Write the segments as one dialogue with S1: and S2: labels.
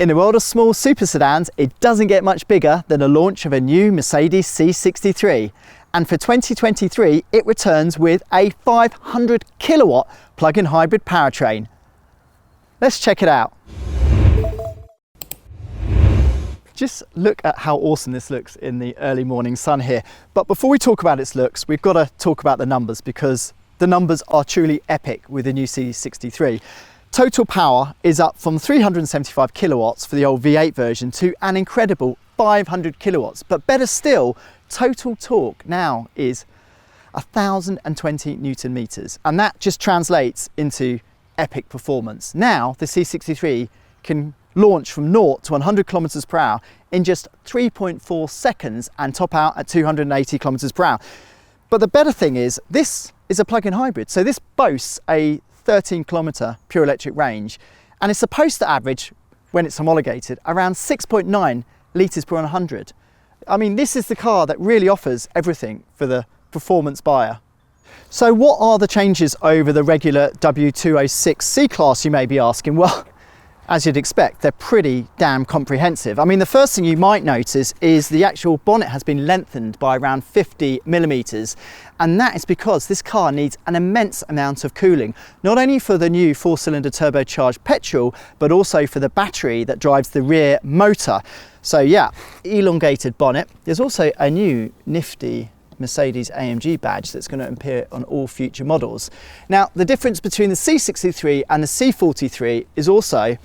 S1: In the world of small super sedans, it doesn't get much bigger than the launch of a new Mercedes C63. And for 2023, it returns with a 500 kilowatt plug-in hybrid powertrain. Let's check it out. Just look at how awesome this looks in the early morning sun here. But before we talk about its looks, we've got to talk about the numbers, because the numbers are truly epic with the new C63. Total power is up from 375 kilowatts for the old V8 version to an incredible 500 kilowatts. But better still, total torque now is 1,020 Newton meters. And that just translates into epic performance. Now the C63 can launch from 0 to 100 kilometers per hour in just 3.4 seconds and top out at 280 kilometers per hour. But the better thing is, this is a plug-in hybrid. So this boasts a 13 kilometer pure electric range, and it's supposed to average, when it's homologated, around 6.9 litres per 100. I mean, this is the car that really offers everything for the performance buyer. So what are the changes over the regular W206 C-Class, you may be asking? Well, as you'd expect, they're pretty damn comprehensive. I mean, the first thing you might notice is the actual bonnet has been lengthened by around 50 millimeters. And that is because this car needs an immense amount of cooling, not only for the new 4-cylinder turbocharged petrol, but also for the battery that drives the rear motor. So yeah, elongated bonnet. There's also a new nifty Mercedes-AMG badge that's going to appear on all future models. Now, the difference between the C63 and the C43 is also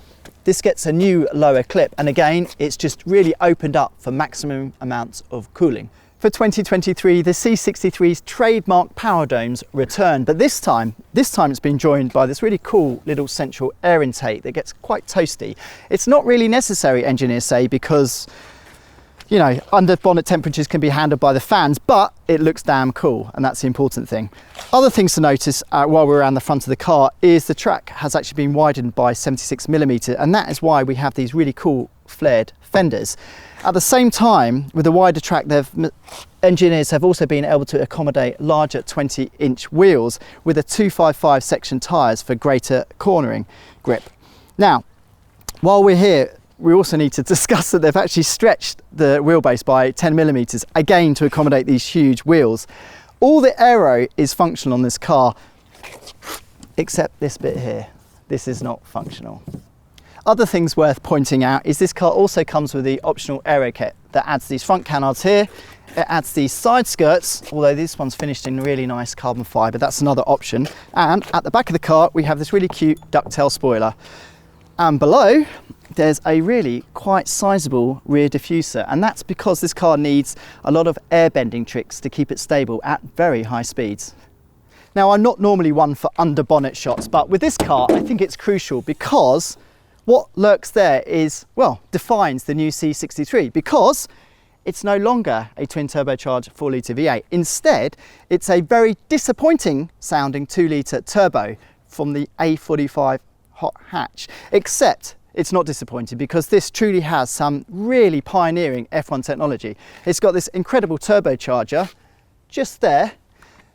S1: this gets a new lower clip, and again, it's just really opened up for maximum amounts of cooling. For 2023, the C63's trademark power domes return, but this time it's been joined by this really cool little central air intake that gets quite toasty. It's not really necessary, engineers say, because you know, under bonnet temperatures can be handled by the fans, but it looks damn cool, and that's the important thing. Other things to notice while we're around the front of the car is the track has actually been widened by 76 millimeter, and that is why we have these really cool flared fenders. At the same time, with the wider track, engineers have also been able to accommodate larger 20-inch wheels with a 255 section tyres for greater cornering grip. Now, while we're here, we also need to discuss that they've actually stretched the wheelbase by 10 millimeters, again to accommodate these huge wheels. All the aero is functional on this car, except this bit here. This is not functional. Other things worth pointing out is this car also comes with the optional aero kit that adds these front canards here. It adds these side skirts, although this one's finished in really nice carbon fibre, that's another option. And at the back of the car, we have this really cute ducktail spoiler. And below, there's a really quite sizable rear diffuser, and that's because this car needs a lot of air bending tricks to keep it stable at very high speeds. Now, I'm not normally one for under bonnet shots, but with this car I think it's crucial, because what lurks there is, well, defines the new C63, because it's no longer a twin turbocharged 4-litre V8. Instead, it's a very disappointing sounding 2-litre turbo from the A45 hot hatch, except it's not disappointing because this truly has some really pioneering F1 technology. It's got this incredible turbocharger just there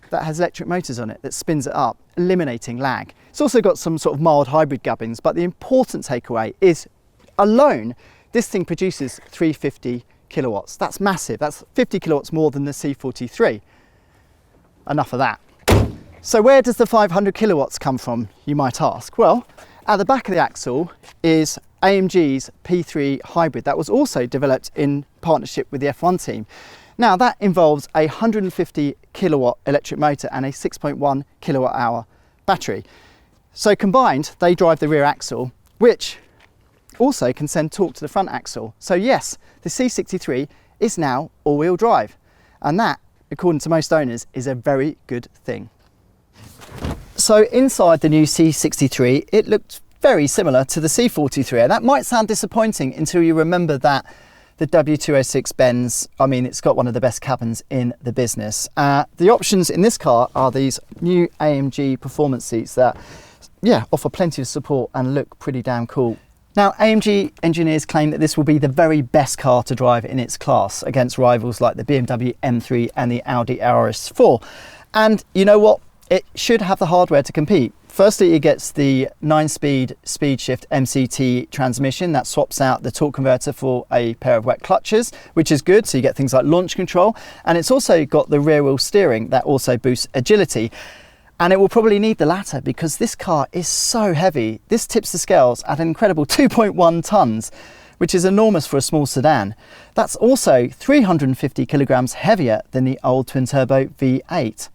S1: that has electric motors on it that spins it up, eliminating lag. It's also got some sort of mild hybrid gubbins, but the important takeaway is alone this thing produces 350 kilowatts. That's massive. That's 50 kilowatts more than the C43. Enough of that. So where does the 500 kilowatts come from, you might ask? Well, at the back of the axle is AMG's P3 hybrid that was also developed in partnership with the F1 team. Now that involves a 150 kilowatt electric motor and a 6.1 kilowatt hour battery. So combined, they drive the rear axle, which also can send torque to the front axle. So yes, the C63 is now all-wheel drive, and that, according to most owners, is a very good thing. So inside the new C63, it looked very similar to the C43, and that might sound disappointing until you remember that the W206 Benz, I mean, it's got one of the best cabins in the business. The options in this car are these new AMG performance seats that, yeah, offer plenty of support and look pretty damn cool. Now, AMG engineers claim that this will be the very best car to drive in its class against rivals like the BMW M3 and the Audi RS4. And you know what? it should have the hardware to compete. Firstly, it gets the 9-speed speed shift MCT transmission that swaps out the torque converter for a pair of wet clutches, which is good, so you get things like launch control. And it's also got the rear wheel steering that also boosts agility. And it will probably need the latter because this car is so heavy. This tips the scales at an incredible 2.1 tons, which is enormous for a small sedan. That's also 350 kilograms heavier than the old twin turbo V8.